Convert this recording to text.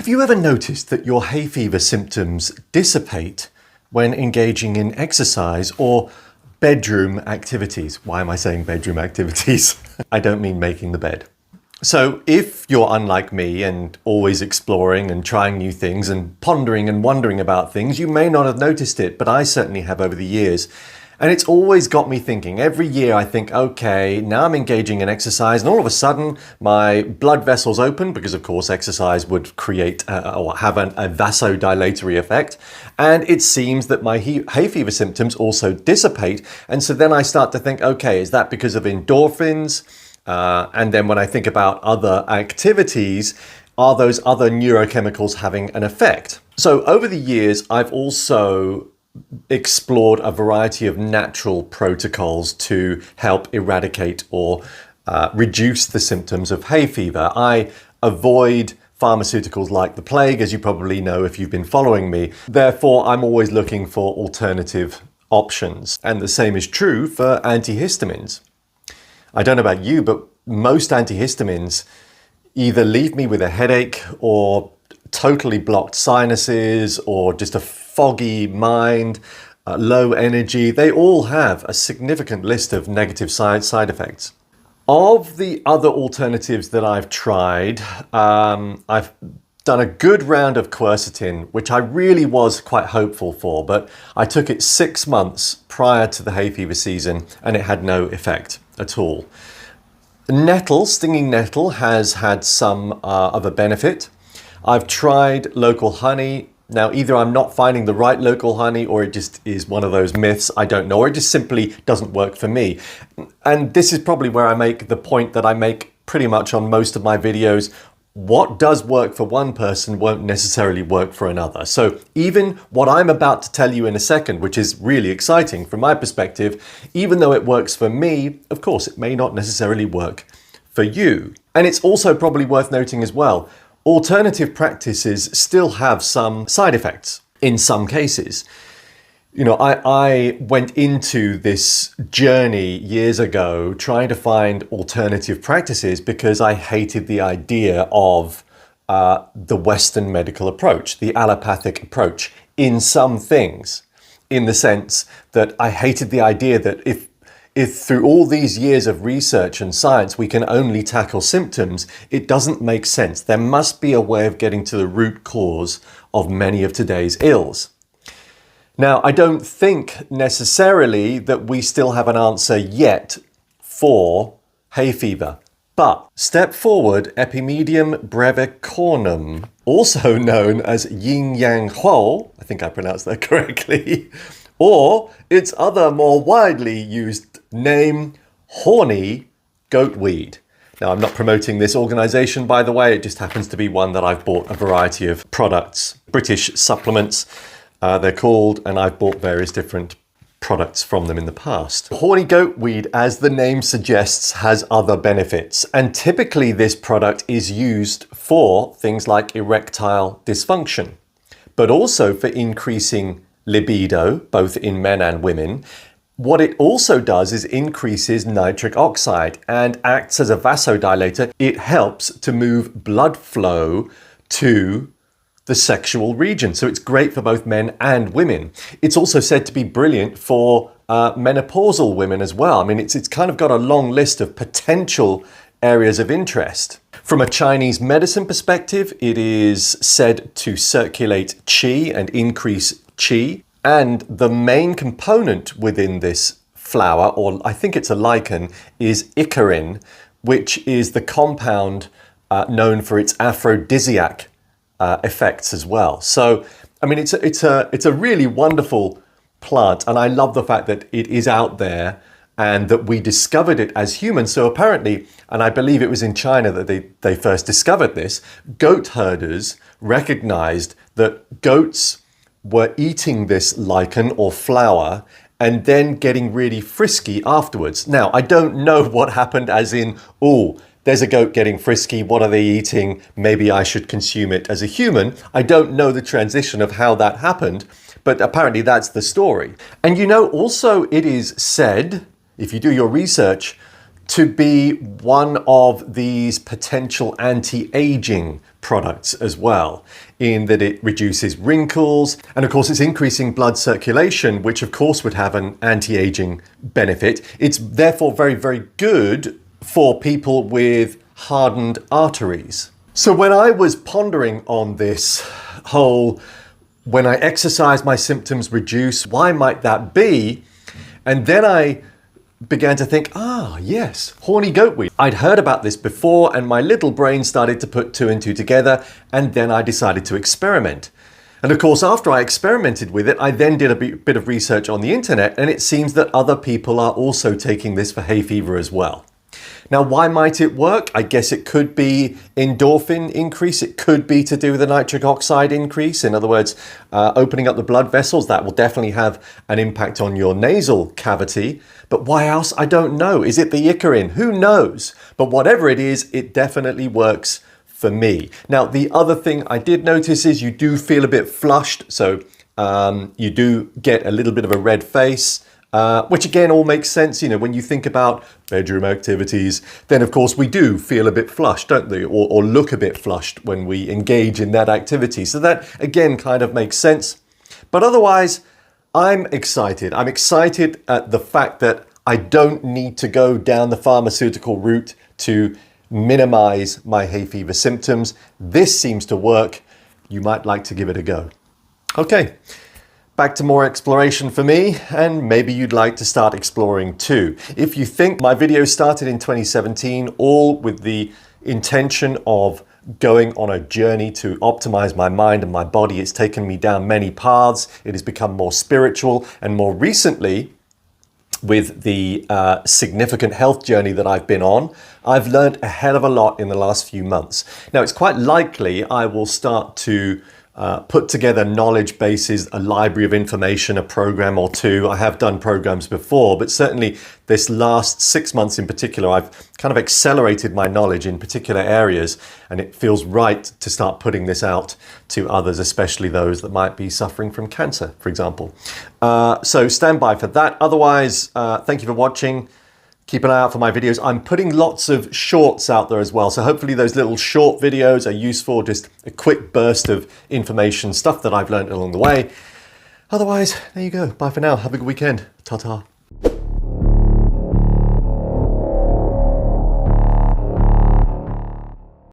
Have you ever noticed that your hay fever symptoms dissipate when engaging in exercise or bedroom activities? Why am I saying bedroom activities? I don't mean making the bed. So if you're unlike me and always exploring and trying new things and pondering and wondering about things, you may not have noticed it, but I certainly have over the years. And it's always got me thinking. Every year I think, okay, now I'm engaging in exercise, and all of a sudden my blood vessels open, because of course exercise would create or have a vasodilatory effect. And it seems that my hay fever symptoms also dissipate. And so then I start to think, okay, is that because of endorphins? And then when I think about other activities, are those other neurochemicals having an effect? So over the years, I've also explored a variety of natural protocols to help eradicate or reduce the symptoms of hay fever. I avoid pharmaceuticals like the plague, as you probably know if you've been following me. Therefore, I'm always looking for alternative options. And the same is true for antihistamines. I don't know about you, but most antihistamines either leave me with a headache or totally blocked sinuses or just a foggy mind, low energy. They all have a significant list of negative side effects. Of the other alternatives that I've tried, I've done a good round of quercetin, which I really was quite hopeful for, but I took it 6 months prior to the hay fever season and it had no effect at all. Nettle, stinging nettle, has had some of a benefit. I've tried local honey. Now, either I'm not finding the right local honey or it just is one of those myths, I don't know, or it just simply doesn't work for me. And this is probably where I make the point that I make pretty much on most of my videos. What does work for one person won't necessarily work for another. So even what I'm about to tell you in a second, which is really exciting from my perspective, even though it works for me, of course, it may not necessarily work for you. And it's also probably worth noting as well, alternative practices still have some side effects in some cases. You know, I went into this journey years ago trying to find alternative practices because I hated the idea of the Western medical approach, the allopathic approach in some things, in the sense that I hated the idea that if through all these years of research and science we can only tackle symptoms, it doesn't make sense. There must be a way of getting to the root cause of many of today's ills. Now, I don't think necessarily that we still have an answer yet for hay fever, but step forward Epimedium brevicornum, also known as yin yang huo, I think I pronounced that correctly, or its other more widely used name, Horny goatweed. Now, I'm not promoting this organization, by the way, it just happens to be one that I've bought a variety of products, British supplements, they're called, and I've bought various different products from them in the past. Horny goatweed, as the name suggests, has other benefits, and typically this product is used for things like erectile dysfunction, but also for increasing libido, both in men and women. What it also does is increases nitric oxide and acts as a vasodilator. It helps to move blood flow to the sexual region. So it's great for both men and women. It's also said to be brilliant for menopausal women as well. I mean, it's kind of got a long list of potential areas of interest. From a Chinese medicine perspective, it is said to circulate qi and increase qi. And the main component within this flower, or I think it's a lichen, is icarin, which is the compound known for its aphrodisiac effects as well. So, I mean, it's a really wonderful plant, and I love the fact that it is out there and that we discovered it as humans. So apparently, and I believe it was in China that they first discovered this, goat herders recognized that goats were eating this lichen or flower and then getting really frisky afterwards. Now, I don't know what happened as in, oh, there's a goat getting frisky, what are they eating? Maybe I should consume it as a human. I don't know the transition of how that happened, but apparently that's the story. And you know, also it is said, if you do your research, to be one of these potential anti-aging products as well, in that it reduces wrinkles, and of course it's increasing blood circulation, which of course would have an anti-aging benefit. It's therefore very, very good for people with hardened arteries. So when I was pondering on this whole, when I exercise my symptoms reduce, why might that be? And then I began to think, yes, horny goatweed. I'd heard about this before and my little brain started to put two and two together, and then I decided to experiment. And of course, after I experimented with it, I then did a bit of research on the internet, and it seems that other people are also taking this for hay fever as well. Now, why might it work? I guess it could be endorphin increase. It could be to do with the nitric oxide increase. In other words, opening up the blood vessels. That will definitely have an impact on your nasal cavity. But why else? I don't know. Is it the Icarin? Who knows? But whatever it is, it definitely works for me. Now, the other thing I did notice is you do feel a bit flushed. So you do get a little bit of a red face. Which again all makes sense, you know, when you think about bedroom activities, then of course we do feel a bit flushed, don't we? Or look a bit flushed when we engage in that activity. So that again kind of makes sense. But otherwise, I'm excited. I'm excited at the fact that I don't need to go down the pharmaceutical route to minimize my hay fever symptoms. This seems to work. You might like to give it a go. Okay. Back to more exploration for me, and maybe you'd like to start exploring too. If you think my videos started in 2017, all with the intention of going on a journey to optimize my mind and my body, it's taken me down many paths. It has become more spiritual, and more recently, with the significant health journey that I've been on, I've learned a hell of a lot in the last few months. Now, it's quite likely I will start to put together knowledge bases, a library of information, a program or two. I have done programs before, but certainly this last 6 months in particular, I've kind of accelerated my knowledge in particular areas, and it feels right to start putting this out to others, especially those that might be suffering from cancer, for example. So stand by for that. Otherwise, thank you for watching. Keep an eye out for my videos. I'm putting lots of shorts out there as well. So hopefully those little short videos are useful, just a quick burst of information, stuff that I've learned along the way. Otherwise, there you go. Bye for now. Have a good weekend. Ta-ta.